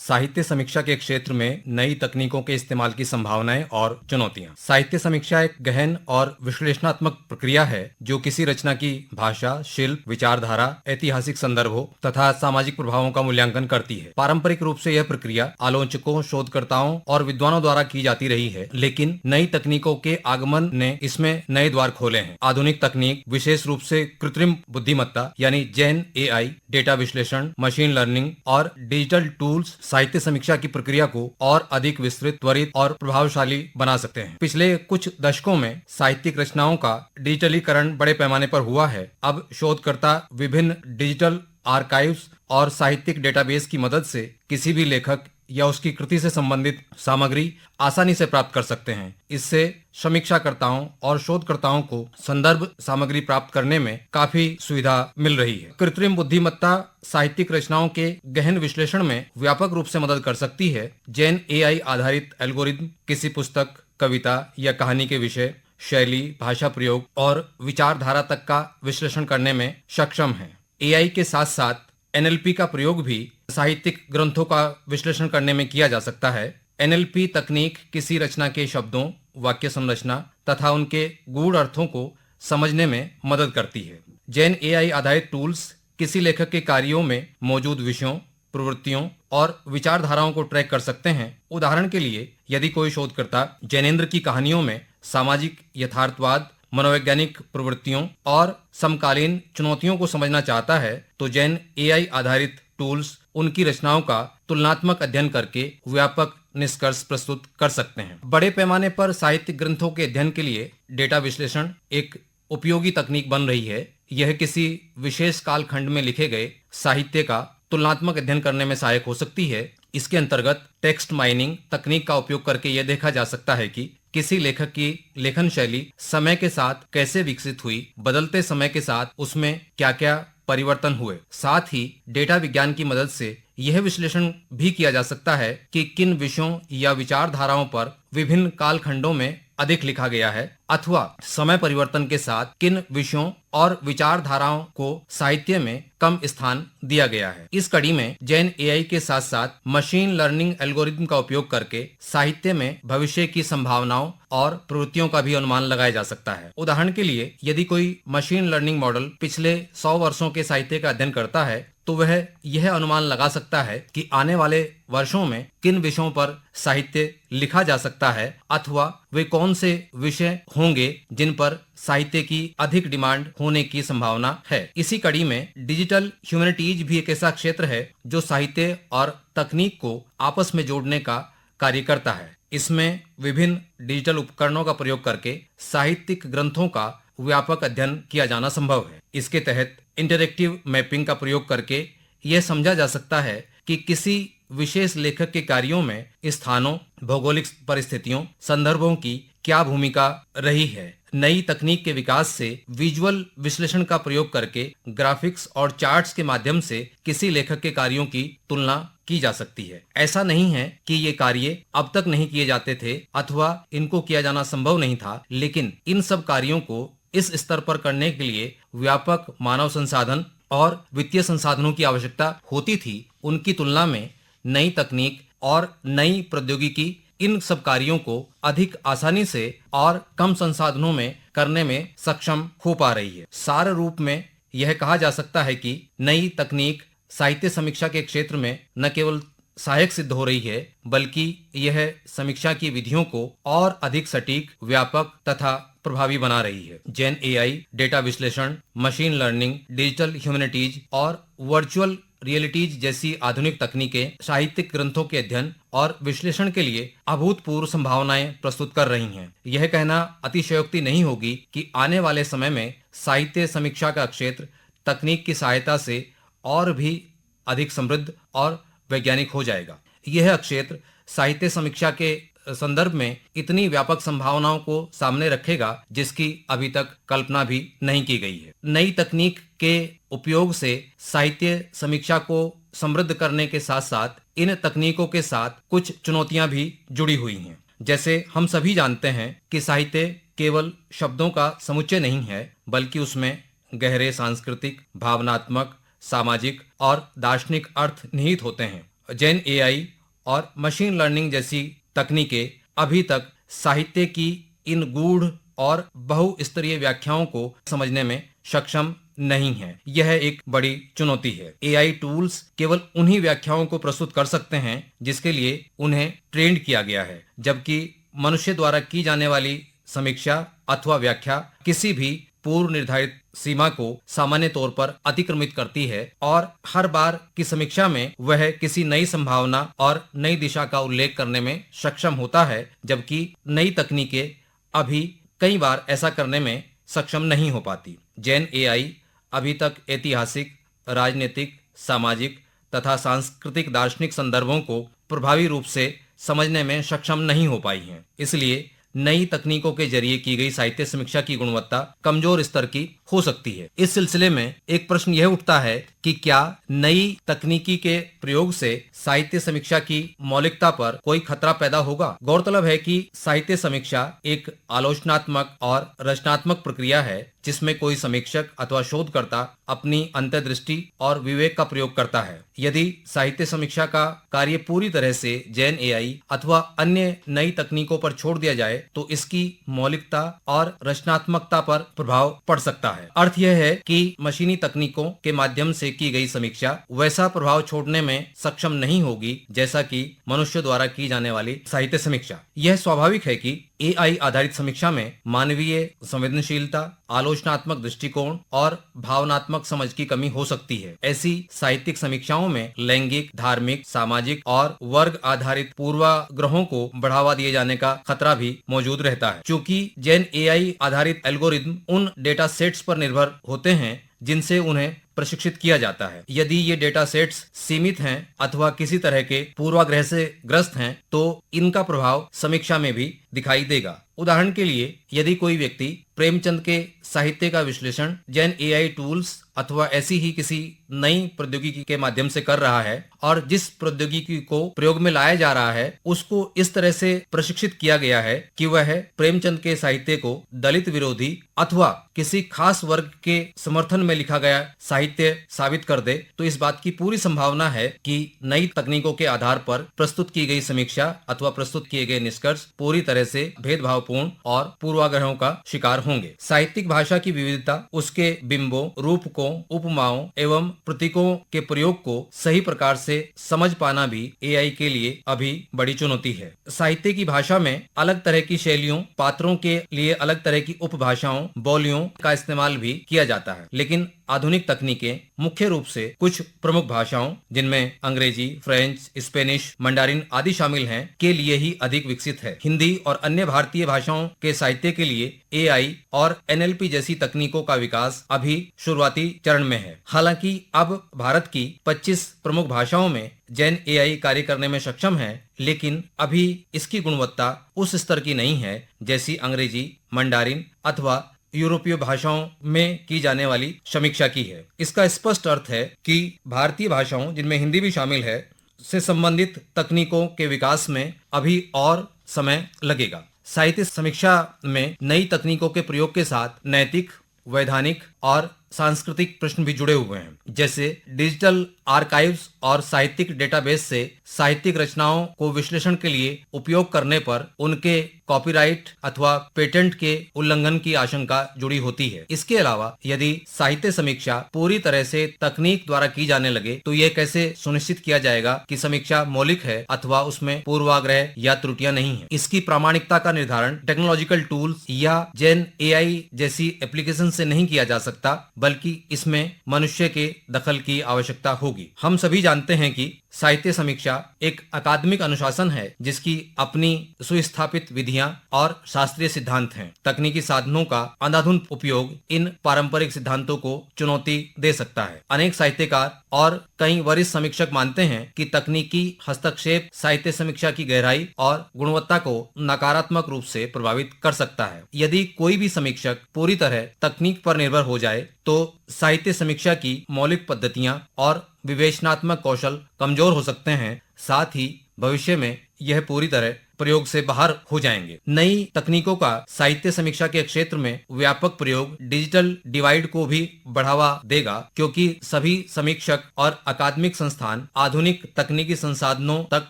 साहित्य समीक्षा के क्षेत्र में नई तकनीकों के इस्तेमाल की संभावनाएं और चुनौतियां। साहित्य समीक्षा एक गहन और विश्लेषणात्मक प्रक्रिया है जो किसी रचना की भाषा, शिल्प, विचारधारा, ऐतिहासिक संदर्भों तथा सामाजिक प्रभावों का मूल्यांकन करती है। पारंपरिक रूप से यह प्रक्रिया आलोचकों, शोधकर्ताओं और विद्वानों द्वारा की जाती रही है, लेकिन नई तकनीकों के आगमन ने इसमें नए द्वार खोले हैं। आधुनिक तकनीक, विशेष रूप से कृत्रिम बुद्धिमत्ता यानी जेन एआई, डेटा विश्लेषण, मशीन लर्निंग और डिजिटल टूल्स साहित्य समीक्षा की प्रक्रिया को और अधिक विस्तृत, त्वरित और प्रभावशाली बना सकते हैं। पिछले कुछ दशकों में साहित्यिक रचनाओं का डिजिटलीकरण बड़े पैमाने पर हुआ है। अब शोधकर्ता विभिन्न डिजिटल आर्काइव्स और साहित्यिक डेटाबेस की मदद से किसी भी लेखक या उसकी कृति से संबंधित सामग्री आसानी से प्राप्त कर सकते हैं। इससे समीक्षाकर्ताओं और शोधकर्ताओं को संदर्भ सामग्री प्राप्त करने में काफी सुविधा मिल रही है। कृत्रिम बुद्धिमत्ता साहित्यिक रचनाओं के गहन विश्लेषण में व्यापक रूप से मदद कर सकती है। जेन एआई आधारित एल्गोरिदम किसी पुस्तक, कविता या कहानी के विषय, शैली, भाषा प्रयोग और विचारधारा तक का विश्लेषण करने में सक्षम है। एआई के साथ साथ एनएलपी का प्रयोग भी साहित्यिक ग्रंथों का विश्लेषण करने में किया जा सकता है। एनएलपी तकनीक किसी रचना के शब्दों, वाक्य संरचना तथा उनके गूढ़ अर्थों को समझने में मदद करती है। जेन एआई आधारित टूल्स किसी लेखक के कार्यों में मौजूद विषयों, प्रवृत्तियों और विचारधाराओं को ट्रैक कर सकते हैं। उदाहरण के लिए, यदि कोई शोधकर्ता जैनेन्द्र की कहानियों में सामाजिक यथार्थवाद, मनोवैज्ञानिक प्रवृत्तियों और समकालीन चुनौतियों को समझना चाहता है, तो जेन एआई आधारित टूल्स उनकी रचनाओं का तुलनात्मक अध्ययन करके व्यापक निष्कर्ष प्रस्तुत कर सकते हैं। बड़े पैमाने पर साहित्यिक ग्रंथों के अध्ययन के लिए डेटा विश्लेषण एक उपयोगी तकनीक बन रही है। यह किसी विशेष कालखंड में लिखे गए साहित्य का तुलनात्मक अध्ययन करने में सहायक हो सकती है। इसके अंतर्गत टेक्स्ट माइनिंग तकनीक का उपयोग करके यह देखा जा सकता है कि किसी लेखक की लेखन शैली समय के साथ कैसे विकसित हुई, बदलते समय के साथ उसमें क्या क्या परिवर्तन हुए। साथ ही डेटा विज्ञान की मदद से यह विश्लेषण भी किया जा सकता है कि किन विषयों या विचारधाराओं पर विभिन्न कालखंडों में अधिक लिखा गया है अथवा समय परिवर्तन के साथ किन विषयों और विचारधाराओं को साहित्य में कम स्थान दिया गया है। इस कड़ी में जेन एआई के साथ साथ मशीन लर्निंग एल्गोरिदम का उपयोग करके साहित्य में भविष्य की संभावनाओं और प्रवृत्तियों का भी अनुमान लगाया जा सकता है। उदाहरण के लिए, यदि कोई मशीन लर्निंग मॉडल पिछले 100 वर्षों के साहित्य का अध्ययन करता है, तो वह यह अनुमान लगा सकता है कि आने वाले वर्षों में किन विषयों पर साहित्य लिखा जा सकता है अथवा वे कौन से विषय होंगे जिन पर साहित्य की अधिक डिमांड होने की संभावना है। इसी कड़ी में डिजिटल ह्यूमैनिटीज भी एक ऐसा क्षेत्र है जो साहित्य और तकनीक को आपस में जोड़ने का कार्य करता है। इसमें विभिन्न डिजिटल उपकरणों का प्रयोग करके साहित्यिक ग्रंथों का व्यापक अध्ययन किया जाना संभव है। इसके तहत इंटरैक्टिव मैपिंग का प्रयोग करके यह समझा जा सकता है कि किसी विशेष लेखक के कार्यों में स्थानों, भौगोलिक परिस्थितियों, संदर्भों की क्या भूमिका रही है। नई तकनीक के विकास से विजुअल विश्लेषण का प्रयोग करके ग्राफिक्स और चार्ट्स के माध्यम से किसी लेखक के कार्यों की तुलना की जा सकती है। ऐसा नहीं है कि ये कार्य अब तक नहीं किए जाते थे अथवा इनको किया जाना संभव नहीं था, लेकिन इन सब कार्यों को इस स्तर पर करने के लिए व्यापक मानव संसाधन और वित्तीय संसाधनों की आवश्यकता होती थी। उनकी तुलना में नई तकनीक और नई प्रौद्योगिकी इन सब कार्यों को अधिक आसानी से और कम संसाधनों में करने में सक्षम हो पा रही है। सार रूप में यह कहा जा सकता है कि नई तकनीक साहित्य समीक्षा के क्षेत्र में न केवल सहायक सिद्ध हो रही है, बल्कि यह समीक्षा की विधियों को और अधिक सटीक, व्यापक तथा प्रभावी बना रही है। जेन एआई, डेटा विश्लेषण, मशीन लर्निंग, डिजिटल ह्यूमैनिटीज और वर्चुअल रियलिटीज जैसी आधुनिक तकनीकें साहित्यिक ग्रंथों के अध्ययन और विश्लेषण के लिए अभूतपूर्व संभावनाएं प्रस्तुत कर रही हैं। यह कहना अतिशयोक्ति नहीं होगी कि आने वाले समय में साहित्य समीक्षा का क्षेत्र तकनीक की सहायता से और भी अधिक समृद्ध और वैज्ञानिक हो जाएगा। यह क्षेत्र साहित्य समीक्षा के संदर्भ में इतनी व्यापक संभावनाओं को सामने रखेगा जिसकी अभी तक कल्पना भी नहीं की गई है। नई तकनीक के उपयोग से साहित्य समीक्षा को समृद्ध करने के साथ साथ इन तकनीकों के साथ कुछ चुनौतियां भी जुड़ी हुई हैं। जैसे हम सभी जानते हैं कि साहित्य केवल शब्दों का समुच्चय नहीं है, बल्कि उसमें गहरे सांस्कृतिक, भावनात्मक, सामाजिक और दार्शनिक अर्थ निहित होते हैं। जेन एआई और मशीन लर्निंग जैसी तकनीकें अभी तक साहित्य की इन गूढ़ और बहुस्तरीय व्याख्याओं को समझने में सक्षम नहीं है। यह एक बड़ी चुनौती है। एआई टूल्स केवल उन्हीं व्याख्याओं को प्रस्तुत कर सकते हैं जिसके लिए उन्हें ट्रेंड किया गया है, जबकि मनुष्य द्वारा की जाने वाली समीक्षा अथवा व्याख्या किसी भी पूर्व निर्धारित सीमा को सामान्य तौर पर अतिक्रमित करती है और हर बार की समीक्षा में वह किसी नई संभावना और नई दिशा का उल्लेख करने में सक्षम होता है, जबकि नई तकनीकें अभी कई बार ऐसा करने में सक्षम नहीं हो पाती। जैन एआई अभी तक ऐतिहासिक, राजनीतिक, सामाजिक तथा सांस्कृतिक दार्शनिक संदर्भों को प्रभावी रूप से समझने में सक्षम नहीं हो पाई हैं। इसलिए नई तकनीकों के जरिए की गई साहित्य समीक्षा की गुणवत्ता कमजोर स्तर की हो सकती है। इस सिलसिले में एक प्रश्न यह उठता है कि क्या नई तकनीकी के प्रयोग से साहित्य समीक्षा की मौलिकता पर कोई खतरा पैदा होगा? गौरतलब है कि साहित्य समीक्षा एक आलोचनात्मक और रचनात्मक प्रक्रिया है जिसमें कोई समीक्षक अथवा शोधकर्ता अपनी अंतर्दृष्टि और विवेक का प्रयोग करता है। यदि साहित्य समीक्षा का कार्य पूरी तरह से जैन एआई अथवा अन्य नई तकनीकों पर छोड़ दिया जाए तो इसकी मौलिकता और रचनात्मकता पर प्रभाव पड़ सकता है। अर्थ यह है कि मशीनी तकनीकों के माध्यम से की गई समीक्षा वैसा प्रभाव छोड़ने में सक्षम नहीं होगी जैसा कि मनुष्य द्वारा की जाने वाली साहित्य समीक्षा। यह स्वाभाविक है कि एआई आधारित समीक्षा में मानवीय संवेदनशीलता, आलोचनात्मक दृष्टिकोण और भावनात्मक समझ की कमी हो सकती है। ऐसी साहित्यिक समीक्षाओं में लैंगिक, धार्मिक, सामाजिक और वर्ग आधारित पूर्वाग्रहों को बढ़ावा दिए जाने का खतरा भी मौजूद रहता है। चूंकि जैन एआई आधारित एल्गोरिदम उन डेटा सेट्स पर निर्भर होते हैं जिनसे उन्हें प्रशिक्षित किया जाता है। यदि ये डेटा सेट्स सीमित हैं अथवा किसी तरह के पूर्वाग्रह से ग्रस्त हैं तो इनका प्रभाव समीक्षा में भी दिखाई देगा। उदाहरण के लिए, यदि कोई व्यक्ति प्रेमचंद के साहित्य का विश्लेषण जैन एआई टूल्स अथवा ऐसी ही किसी नई प्रौद्योगिकी के माध्यम से कर रहा है और जिस प्रौद्योगिकी को प्रयोग में लाया जा रहा है उसको इस तरह से प्रशिक्षित किया गया है कि वह प्रेमचंद के साहित्य को दलित विरोधी अथवा किसी खास वर्ग के समर्थन में लिखा गया साहित्य साबित कर दे, तो इस बात की पूरी संभावना है कि नई तकनीकों के आधार पर प्रस्तुत की गई समीक्षा अथवा प्रस्तुत किए गए निष्कर्ष पूरी तरह से भेदभावपूर्ण और पूर्वाग्रहों का शिकार होंगे। साहित्यिक भाषा की विविधता उसके बिंबों, रूपकों, उपमाओं एवं प्रतीकों के प्रयोग को सही प्रकार से समझ पाना भी एआई के लिए अभी बड़ी चुनौती है। साहित्य की भाषा में अलग तरह की शैलियों, पात्रों के लिए अलग तरह की उपभाषाओं, बोलियों का इस्तेमाल भी किया जाता है, लेकिन आधुनिक तकनीकें मुख्य रूप से कुछ प्रमुख भाषाओं जिनमें अंग्रेजी, फ्रेंच, स्पेनिश, मंडारिन आदि शामिल हैं के लिए ही अधिक विकसित है। हिंदी और अन्य भारतीय भाषाओं के साहित्य के लिए एआई और एनएलपी जैसी तकनीकों का विकास अभी शुरुआती चरण में है। हालांकि अब भारत की 25 प्रमुख भाषाओं में जैन एआई कार्य करने में सक्षम है, लेकिन अभी इसकी गुणवत्ता उस स्तर की नहीं है जैसी अंग्रेजी, मंडारिन अथवा यूरोपीय भाषाओं में की जाने वाली समीक्षा की है। इसका स्पष्ट अर्थ है कि भारतीय भाषाओं जिनमें हिंदी भी शामिल है से संबंधित तकनीकों के विकास में अभी और समय लगेगा। साहित्य समीक्षा में नई तकनीकों के प्रयोग के साथ नैतिक, वैधानिक और सांस्कृतिक प्रश्न भी जुड़े हुए हैं। जैसे डिजिटल आर्काइव्स और साहित्यिक डेटाबेस से साहित्यिक रचनाओं को विश्लेषण के लिए उपयोग करने पर उनके कॉपीराइट अथवा पेटेंट के उल्लंघन की आशंका जुड़ी होती है। इसके अलावा यदि साहित्य समीक्षा पूरी तरह से तकनीक द्वारा की जाने लगे तो यह कैसे सुनिश्चित किया जाएगा कि समीक्षा मौलिक है अथवा उसमें पूर्वाग्रह या त्रुटियां नहीं है। इसकी प्रामाणिकता का निर्धारण टेक्नोलॉजिकल टूल्स या जैन एआई जैसी एप्लीकेशन से नहीं किया जा सकता, बल्कि इसमें मनुष्य के दखल की आवश्यकता होगी। हम सभी जानते हैं कि साहित्य समीक्षा एक अकादमिक अनुशासन है जिसकी अपनी सुस्थापित विधियां और शास्त्रीय सिद्धांत हैं। तकनीकी साधनों का अंधाधुंध उपयोग इन पारंपरिक सिद्धांतों को चुनौती दे सकता है। अनेक साहित्यकार और कई वरिष्ठ समीक्षक मानते हैं कि तकनीकी हस्तक्षेप साहित्य समीक्षा की गहराई और गुणवत्ता को नकारात्मक रूप से प्रभावित कर सकता है। यदि कोई भी समीक्षक पूरी तरह तकनीक पर निर्भर हो जाए तो साहित्य समीक्षा की मौलिक पद्धतियां और विवेचनात्मक कौशल कमजोर हो सकते हैं। साथ ही भविष्य में यह पूरी तरह प्रयोग से बाहर हो जाएंगे। नई तकनीकों का साहित्य समीक्षा के क्षेत्र में व्यापक प्रयोग डिजिटल डिवाइड को भी बढ़ावा देगा, क्योंकि सभी समीक्षक और अकादमिक संस्थान आधुनिक तकनीकी संसाधनों तक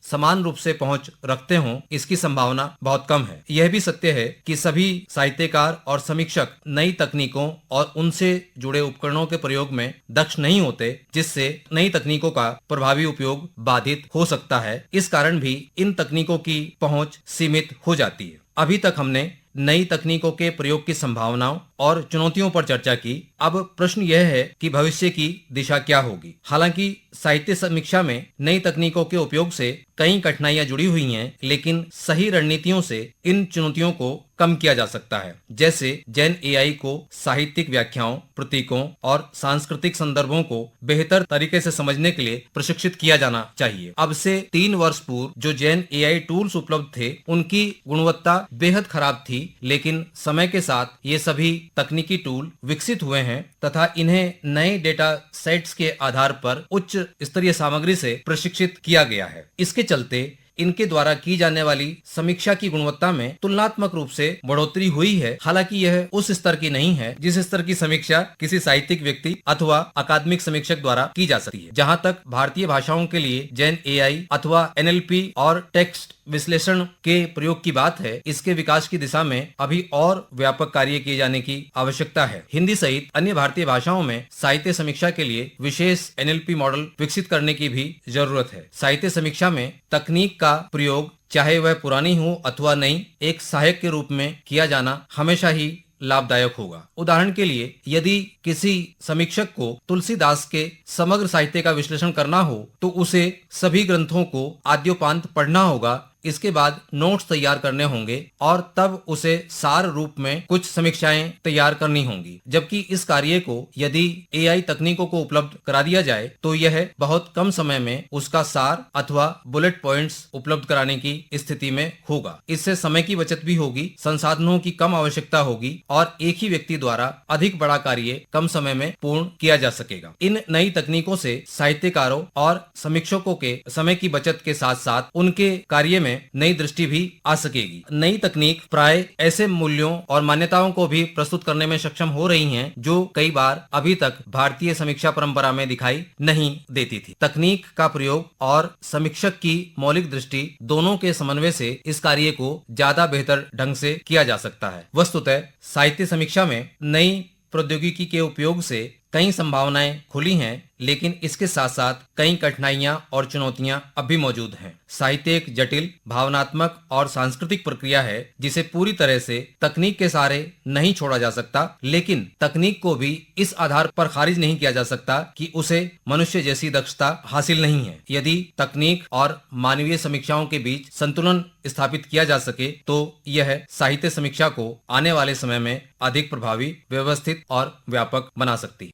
समान रूप से पहुंच रखते हों, इसकी संभावना बहुत कम है। यह भी सत्य है कि सभी साहित्यकार और समीक्षक नई तकनीकों और उनसे जुड़े उपकरणों के प्रयोग में दक्ष नहीं होते, जिससे नई तकनीकों का प्रभावी उपयोग बाधित हो सकता है। इस कारण भी इन तकनीकों की पहुंच सीमित हो जाती है। अभी तक हमने नई तकनीकों के प्रयोग की संभावनाओं और चुनौतियों पर चर्चा की। अब प्रश्न यह है कि भविष्य की दिशा क्या होगी। हालांकि साहित्य समीक्षा में नई तकनीकों के उपयोग से कई कठिनाइयां जुड़ी हुई हैं, लेकिन सही रणनीतियों से इन चुनौतियों को कम किया जा सकता है। जैसे जेन एआई को साहित्यिक व्याख्याओं, प्रतीकों और सांस्कृतिक संदर्भों को बेहतर तरीके से समझने के लिए प्रशिक्षित किया जाना चाहिए। अब से 3 वर्ष पूर्व जो जेन एआई टूल्स उपलब्ध थे, उनकी गुणवत्ता बेहद खराब थी, लेकिन समय के साथ ये सभी तकनीकी टूल विकसित हुए हैं तथा इन्हें नए डेटा सेट्स के आधार पर उच्च स्तरीय सामग्री से प्रशिक्षित किया गया है। इसके चलते इनके द्वारा की जाने वाली समीक्षा की गुणवत्ता में तुलनात्मक रूप से बढ़ोतरी हुई है। हालांकि यह उस स्तर की नहीं है जिस स्तर की समीक्षा किसी साहित्यिक व्यक्ति अथवा अकादमिक समीक्षक द्वारा की जा सकती है। जहां तक भारतीय भाषाओं के लिए जेन एआई अथवा एनएलपी और टेक्स्ट विश्लेषण के प्रयोग की बात है, इसके विकास की दिशा में अभी और व्यापक कार्य किए जाने की आवश्यकता है। हिंदी सहित अन्य भारतीय भाषाओं में साहित्य समीक्षा के लिए विशेष एनएलपी मॉडल विकसित करने की भी जरूरत है। साहित्य समीक्षा में तकनीक का प्रयोग, चाहे वह पुरानी हो अथवा नई, एक सहायक के रूप में किया जाना हमेशा ही लाभदायक होगा। उदाहरण के लिए, यदि किसी समीक्षक को तुलसीदास के समग्र साहित्य का विश्लेषण करना हो तो उसे सभी ग्रंथों को आद्योपांत पढ़ना होगा, इसके बाद नोट्स तैयार करने होंगे और तब उसे सार रूप में कुछ समीक्षाएं तैयार करनी होंगी। जबकि इस कार्य को यदि एआई तकनीकों को उपलब्ध करा दिया जाए तो यह बहुत कम समय में उसका सार अथवा बुलेट पॉइंट्स उपलब्ध कराने की स्थिति में होगा। इससे समय की बचत भी होगी, संसाधनों की कम आवश्यकता होगी और एक ही व्यक्ति द्वारा अधिक बड़ा कार्य कम समय में पूर्ण किया जा सकेगा। इन नई तकनीकों से साहित्यकारों और समीक्षकों के समय की बचत के साथ साथ उनके कार्य में नई दृष्टि भी आ सकेगी। नई तकनीक प्राय ऐसे मूल्यों और मान्यताओं को भी प्रस्तुत करने में सक्षम हो रही हैं जो कई बार अभी तक भारतीय समीक्षा परंपरा में दिखाई नहीं देती थी। तकनीक का प्रयोग और समीक्षक की मौलिक दृष्टि दोनों के समन्वय से इस कार्य को ज्यादा बेहतर ढंग से किया जा सकता है। वस्तुतः साहित्य समीक्षा में नई प्रौद्योगिकी के उपयोग से कई संभावनाएं खुली हैं, लेकिन इसके साथ साथ कई कठिनाइयां और चुनौतियां अब भी मौजूद हैं। साहित्य एक जटिल, भावनात्मक और सांस्कृतिक प्रक्रिया है जिसे पूरी तरह से तकनीक के सहारे नहीं छोड़ा जा सकता, लेकिन तकनीक को भी इस आधार पर खारिज नहीं किया जा सकता कि उसे मनुष्य जैसी दक्षता हासिल नहीं है। यदि तकनीक और मानवीय समीक्षाओं के बीच संतुलन स्थापित किया जा सके तो यह साहित्य समीक्षा को आने वाले समय में अधिक प्रभावी, व्यवस्थित और व्यापक बना सकती है।